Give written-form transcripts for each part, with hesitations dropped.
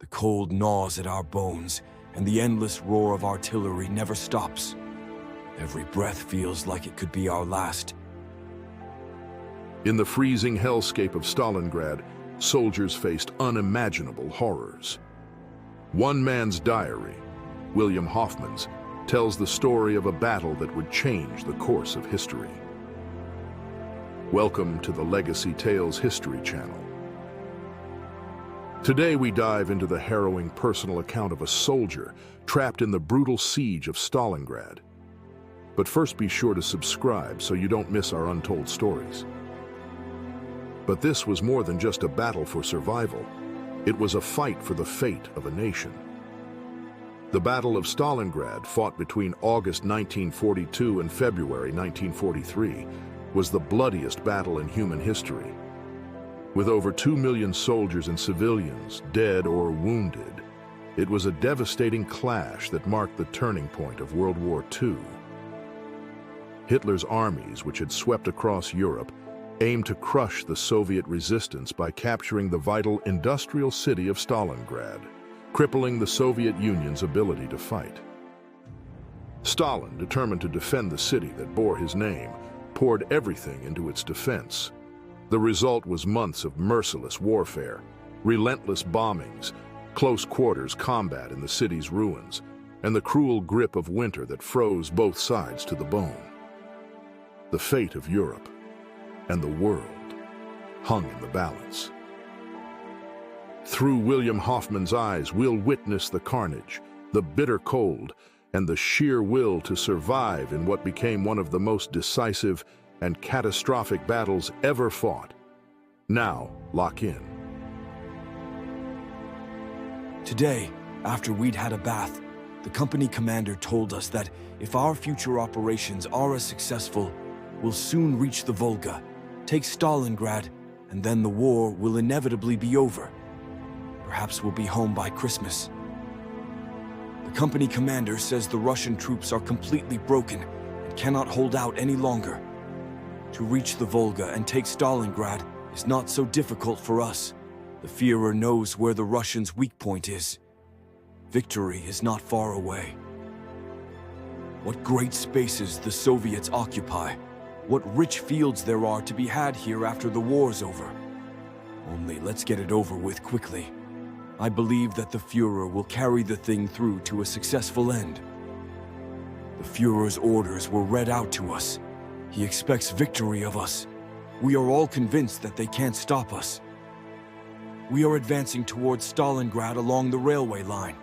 The cold gnaws at our bones, and the endless roar of artillery never stops. Every breath feels like it could be our last. In the freezing hellscape of Stalingrad, soldiers faced unimaginable horrors. One man's diary, William Hoffman's, tells the story of a battle that would change the course of history. Welcome to the Legacy Tales History Channel. Today we dive into the harrowing personal account of a soldier trapped in the brutal siege of Stalingrad. But first be sure to subscribe so you don't miss our untold stories. But this was more than just a battle for survival. It was a fight for the fate of a nation. The Battle of Stalingrad, fought between August 1942 and February 1943, was the bloodiest battle in human history. With over 2 million soldiers and civilians dead or wounded, it was a devastating clash that marked the turning point of World War II. Hitler's armies, which had swept across Europe, aimed to crush the Soviet resistance by capturing the vital industrial city of Stalingrad, crippling the Soviet Union's ability to fight. Stalin, determined to defend the city that bore his name, poured everything into its defense. The result was months of merciless warfare, relentless bombings, close quarters combat in the city's ruins, and the cruel grip of winter that froze both sides to the bone. The fate of Europe and the world hung in the balance. Through William Hoffman's eyes, we'll witness the carnage, the bitter cold, and the sheer will to survive in what became one of the most decisive and catastrophic battles ever fought. Now, lock in. Today, after we'd had a bath, the company commander told us that if our future operations are as successful, we'll soon reach the Volga, take Stalingrad, and then the war will inevitably be over. Perhaps we'll be home by Christmas. The company commander says the Russian troops are completely broken and cannot hold out any longer. To reach the Volga and take Stalingrad is not so difficult for us. The Führer knows where the Russians' weak point is. Victory is not far away. What great spaces the Soviets occupy. What rich fields there are to be had here after the war's over. Only let's get it over with quickly. I believe that the Führer will carry the thing through to a successful end. The Führer's orders were read out to us. He expects victory of us. We are all convinced that they can't stop us. We are advancing towards Stalingrad along the railway line.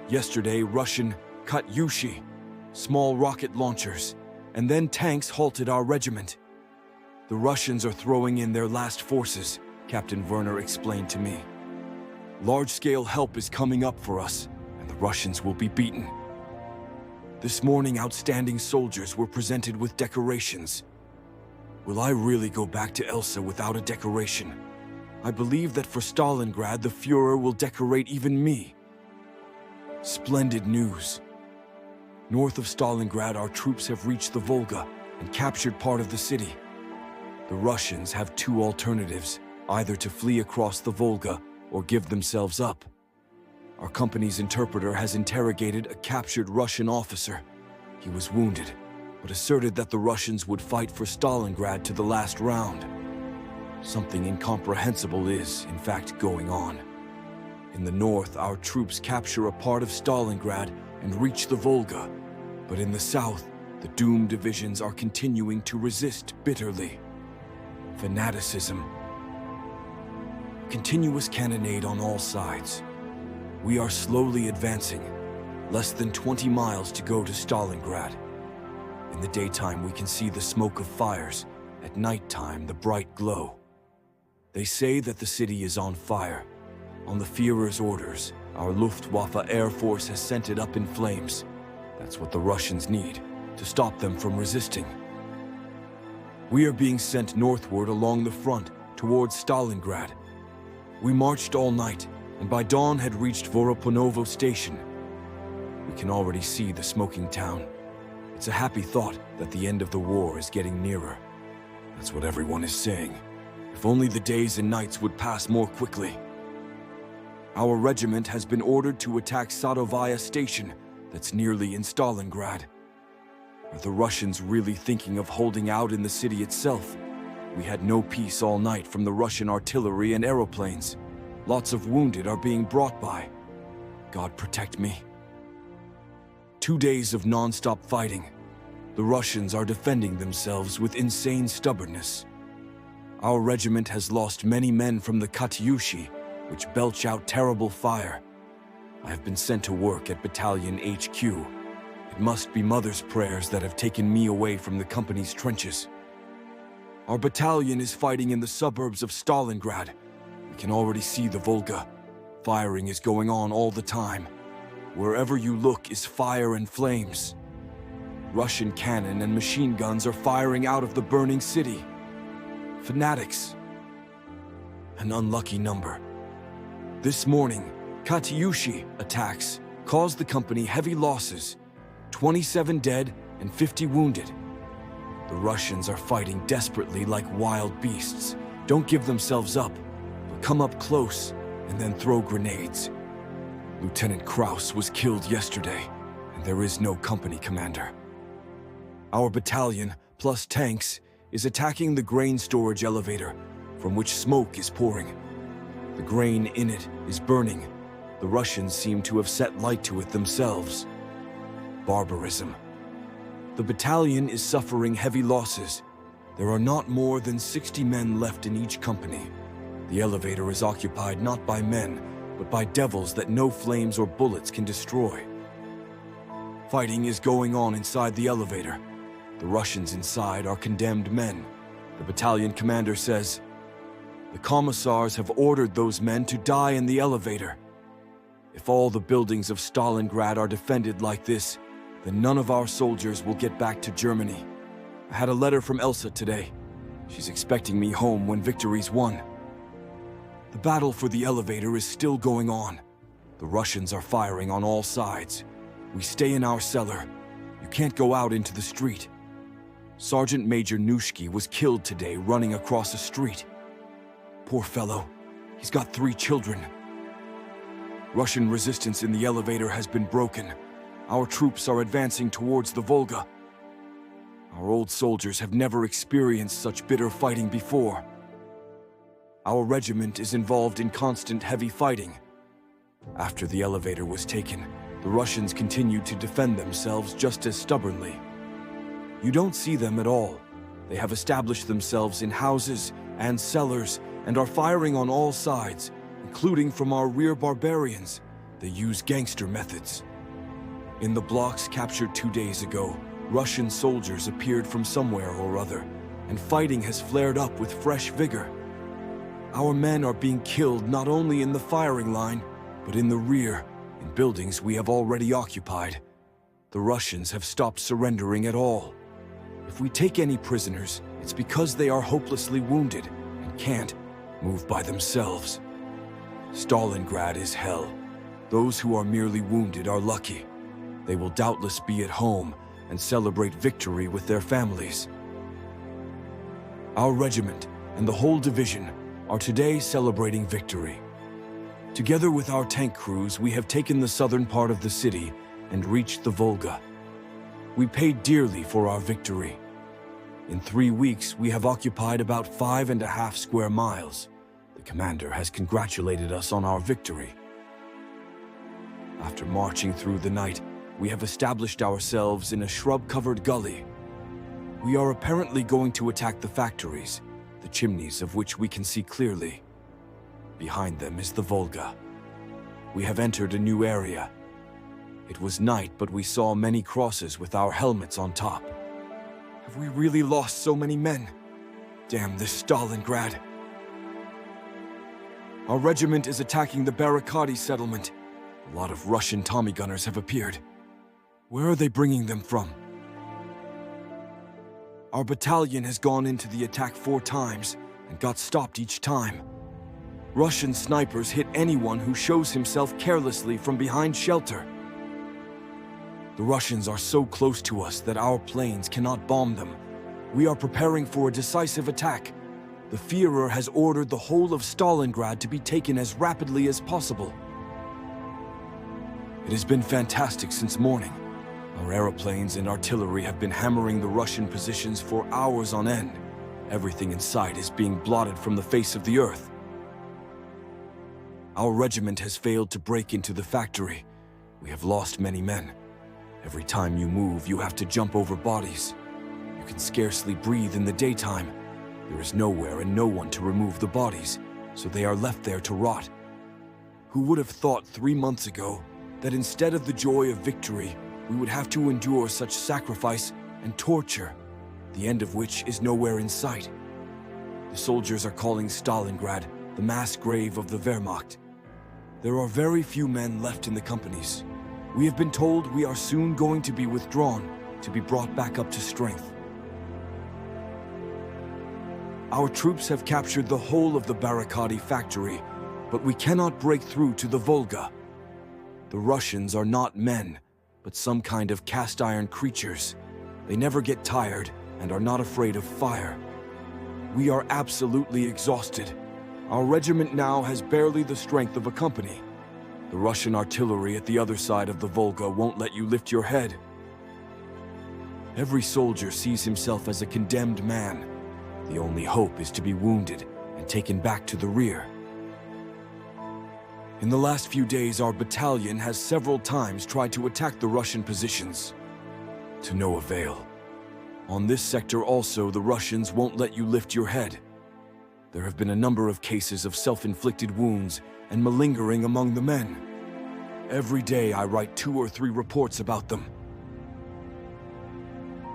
Yesterday, Russian Katyushi, small rocket launchers, and then tanks halted our regiment. The Russians are throwing in their last forces, Captain Werner explained to me. Large-scale help is coming up for us, and the Russians will be beaten. This morning, outstanding soldiers were presented with decorations. Will I really go back to Elsa without a decoration? I believe that for Stalingrad, the Führer will decorate even me. Splendid news. North of Stalingrad, our troops have reached the Volga and captured part of the city. The Russians have two alternatives, either to flee across the Volga or give themselves up. Our company's interpreter has interrogated a captured Russian officer. He was wounded, but asserted that the Russians would fight for Stalingrad to the last round. Something incomprehensible is, in fact, going on. In the north, our troops capture a part of Stalingrad and reach the Volga. But in the south, the doomed divisions are continuing to resist bitterly. Fanaticism. Continuous cannonade on all sides. We are slowly advancing. Less than 20 miles to go to Stalingrad. In the daytime, we can see the smoke of fires. At nighttime, the bright glow. They say that the city is on fire. On the Führer's orders, our Luftwaffe Air Force has sent it up in flames. That's what the Russians need, to stop them from resisting. We are being sent northward along the front, towards Stalingrad. We marched all night, and by dawn had reached Voroponovo station. We can already see the smoking town. It's a happy thought that the end of the war is getting nearer. That's what everyone is saying. If only the days and nights would pass more quickly. Our regiment has been ordered to attack Sadovaya station that's nearly in Stalingrad. Are the Russians really thinking of holding out in the city itself? We had no peace all night from the Russian artillery and aeroplanes. Lots of wounded are being brought by. God protect me. 2 days of non-stop fighting. The Russians are defending themselves with insane stubbornness. Our regiment has lost many men from the Katyushi, which belch out terrible fire. I have been sent to work at Battalion HQ. It must be Mother's prayers that have taken me away from the company's trenches. Our battalion is fighting in the suburbs of Stalingrad. We can already see the Volga. Firing is going on all the time. Wherever you look is fire and flames. Russian cannon and machine guns are firing out of the burning city. Fanatics. An unlucky number. This morning, Katyushi attacks caused the company heavy losses, 27 dead and 50 wounded. The Russians are fighting desperately like wild beasts. Don't give themselves up, but come up close and then throw grenades. Lieutenant Kraus was killed yesterday, and there is no company commander. Our battalion, plus tanks, is attacking the grain storage elevator, from which smoke is pouring. The grain in it is burning. The Russians seem to have set light to it themselves. Barbarism. The battalion is suffering heavy losses. There are not more than 60 men left in each company. The elevator is occupied not by men, but by devils that no flames or bullets can destroy. Fighting is going on inside the elevator. The Russians inside are condemned men. The battalion commander says, "The commissars have ordered those men to die in the elevator." If all the buildings of Stalingrad are defended like this, then none of our soldiers will get back to Germany. I had a letter from Elsa today. She's expecting me home when victory's won. The battle for the elevator is still going on. The Russians are firing on all sides. We stay in our cellar. You can't go out into the street. Sergeant Major Nushki was killed today running across a street. Poor fellow. He's got 3 children. Russian resistance in the elevator has been broken. Our troops are advancing towards the Volga. Our old soldiers have never experienced such bitter fighting before. Our regiment is involved in constant heavy fighting. After the elevator was taken, the Russians continued to defend themselves just as stubbornly. You don't see them at all. They have established themselves in houses and cellars and are firing on all sides, including from our rear barbarians. They use gangster methods. In the blocks captured 2 days ago, Russian soldiers appeared from somewhere or other, and fighting has flared up with fresh vigor. Our men are being killed not only in the firing line, but in the rear, in buildings we have already occupied. The Russians have stopped surrendering at all. If we take any prisoners, it's because they are hopelessly wounded and can't move by themselves. Stalingrad is hell. Those who are merely wounded are lucky. They will doubtless be at home and celebrate victory with their families. Our regiment and the whole division are today celebrating victory. Together with our tank crews, we have taken the southern part of the city and reached the Volga. We paid dearly for our victory. In 3 weeks, we have occupied about 5.5 square miles. The commander has congratulated us on our victory. After marching through the night, we have established ourselves in a shrub-covered gully. We are apparently going to attack the factories, the chimneys of which we can see clearly. Behind them is the Volga. We have entered a new area. It was night, but we saw many crosses with our helmets on top. Have we really lost so many men? Damn this Stalingrad. Our regiment is attacking the Barricadi settlement. A lot of Russian Tommy gunners have appeared. Where are they bringing them from? Our battalion has gone into the attack 4 times and got stopped each time. Russian snipers hit anyone who shows himself carelessly from behind shelter. The Russians are so close to us that our planes cannot bomb them. We are preparing for a decisive attack. The Führer has ordered the whole of Stalingrad to be taken as rapidly as possible. It has been fantastic since morning. Our aeroplanes and artillery have been hammering the Russian positions for hours on end. Everything in sight is being blotted from the face of the earth. Our regiment has failed to break into the factory. We have lost many men. Every time you move, you have to jump over bodies. You can scarcely breathe in the daytime. There is nowhere and no one to remove the bodies, so they are left there to rot. Who would have thought 3 months ago that instead of the joy of victory, we would have to endure such sacrifice and torture, the end of which is nowhere in sight? The soldiers are calling Stalingrad the mass grave of the Wehrmacht. There are very few men left in the companies. We have been told we are soon going to be withdrawn, to be brought back up to strength. Our troops have captured the whole of the Barricadi factory, but we cannot break through to the Volga. The Russians are not men, but some kind of cast-iron creatures. They never get tired and are not afraid of fire. We are absolutely exhausted. Our regiment now has barely the strength of a company. The Russian artillery at the other side of the Volga won't let you lift your head. Every soldier sees himself as a condemned man. The only hope is to be wounded and taken back to the rear. In the last few days, our battalion has several times tried to attack the Russian positions. To no avail. On this sector also, the Russians won't let you lift your head. There have been a number of cases of self-inflicted wounds and malingering among the men. Every day I write 2 or 3 reports about them.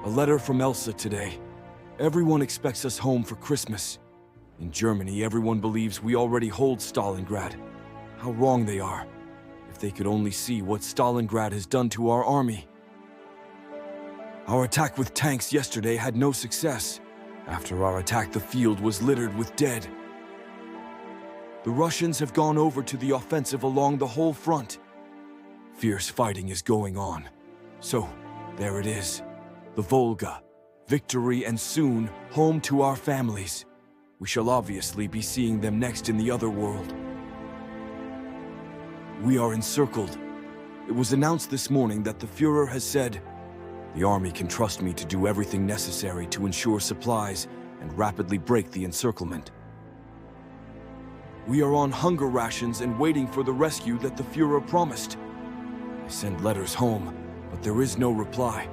A letter from Elsa today. Everyone expects us home for Christmas. In Germany, everyone believes we already hold Stalingrad. How wrong they are. If they could only see what Stalingrad has done to our army. Our attack with tanks yesterday had no success. After our attack, the field was littered with dead. The Russians have gone over to the offensive along the whole front. Fierce fighting is going on. So, there it is. The Volga. Victory and soon, home to our families. We shall obviously be seeing them next in the other world. We are encircled. It was announced this morning that the Führer has said, "The army can trust me to do everything necessary to ensure supplies and rapidly break the encirclement." We are on hunger rations and waiting for the rescue that the Führer promised. I send letters home, but there is no reply.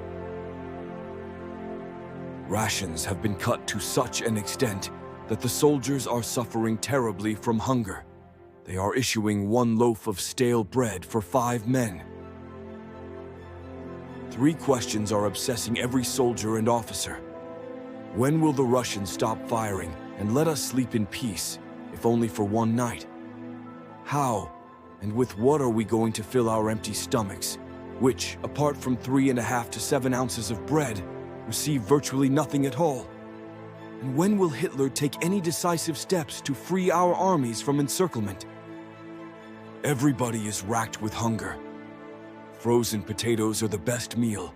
Rations have been cut to such an extent that the soldiers are suffering terribly from hunger. They are issuing 1 loaf of stale bread for 5 men. 3 questions are obsessing every soldier and officer. When will the Russians stop firing and let us sleep in peace, if only for 1 night? How and with what are we going to fill our empty stomachs, which, apart from 3.5 to 7 ounces of bread, receive virtually nothing at all? And when will Hitler take any decisive steps to free our armies from encirclement? Everybody is racked with hunger. Frozen potatoes are the best meal,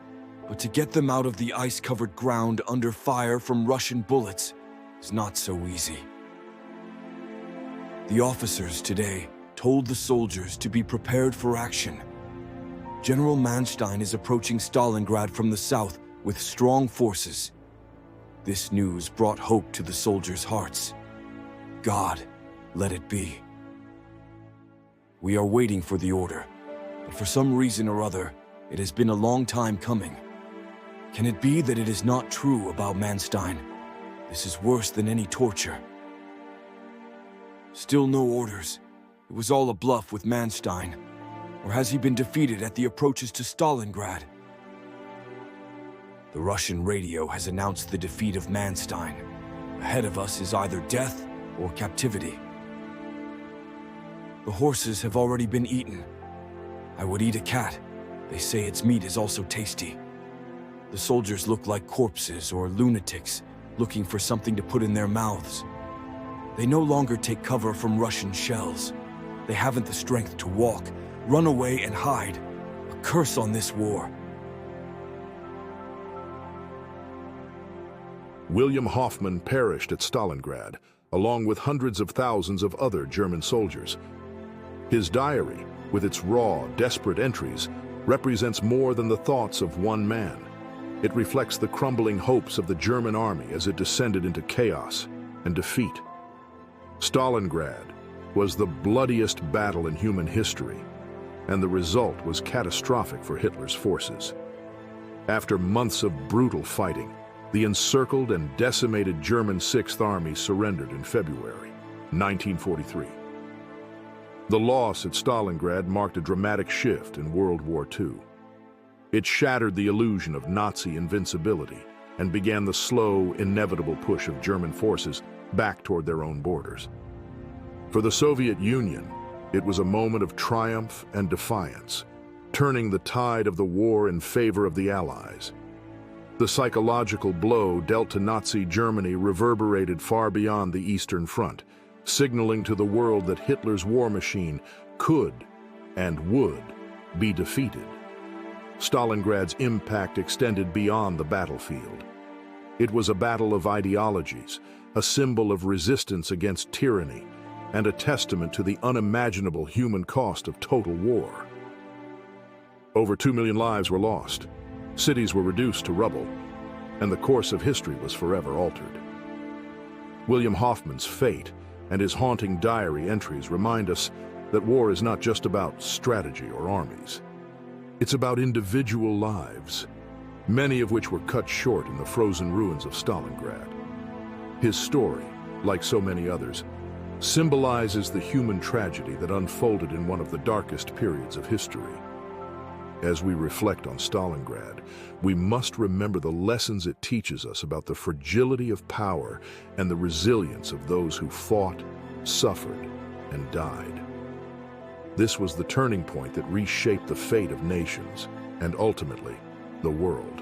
but to get them out of the ice-covered ground under fire from Russian bullets is not so easy. The officers today told the soldiers to be prepared for action. General Manstein is approaching Stalingrad from the south with strong forces. This news brought hope to the soldiers' hearts. God, let it be. We are waiting for the order, but for some reason or other, it has been a long time coming. Can it be that it is not true about Manstein? This is worse than any torture. Still no orders. It was all a bluff with Manstein. Or has he been defeated at the approaches to Stalingrad? The Russian radio has announced the defeat of Manstein. Ahead of us is either death or captivity. The horses have already been eaten. I would eat a cat. They say its meat is also tasty. The soldiers look like corpses or lunatics, looking for something to put in their mouths. They no longer take cover from Russian shells. They haven't the strength to walk, run away and hide. A curse on this war. William Hoffman perished at Stalingrad, along with hundreds of thousands of other German soldiers. His diary, with its raw, desperate entries, represents more than the thoughts of one man. It reflects the crumbling hopes of the German army as it descended into chaos and defeat. Stalingrad was the bloodiest battle in human history, and the result was catastrophic for Hitler's forces. After months of brutal fighting, the encircled and decimated German Sixth Army surrendered in February 1943. The loss at Stalingrad marked a dramatic shift in World War II. It shattered the illusion of Nazi invincibility and began the slow, inevitable push of German forces back toward their own borders. For the Soviet Union, it was a moment of triumph and defiance, turning the tide of the war in favor of the Allies. The psychological blow dealt to Nazi Germany reverberated far beyond the Eastern Front, signaling to the world that Hitler's war machine could and would be defeated. Stalingrad's impact extended beyond the battlefield. It was a battle of ideologies, a symbol of resistance against tyranny, and a testament to the unimaginable human cost of total war. Over 2 million lives were lost, cities were reduced to rubble, and the course of history was forever altered. William Hoffman's fate and his haunting diary entries remind us that war is not just about strategy or armies. It's about individual lives, many of which were cut short in the frozen ruins of Stalingrad. His story, like so many others, symbolizes the human tragedy that unfolded in one of the darkest periods of history. As we reflect on Stalingrad, we must remember the lessons it teaches us about the fragility of power and the resilience of those who fought, suffered, and died. This was the turning point that reshaped the fate of nations and ultimately the world.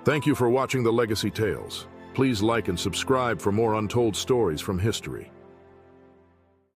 Thank you for watching the Legacy Tales. Please like and subscribe for more untold stories from history.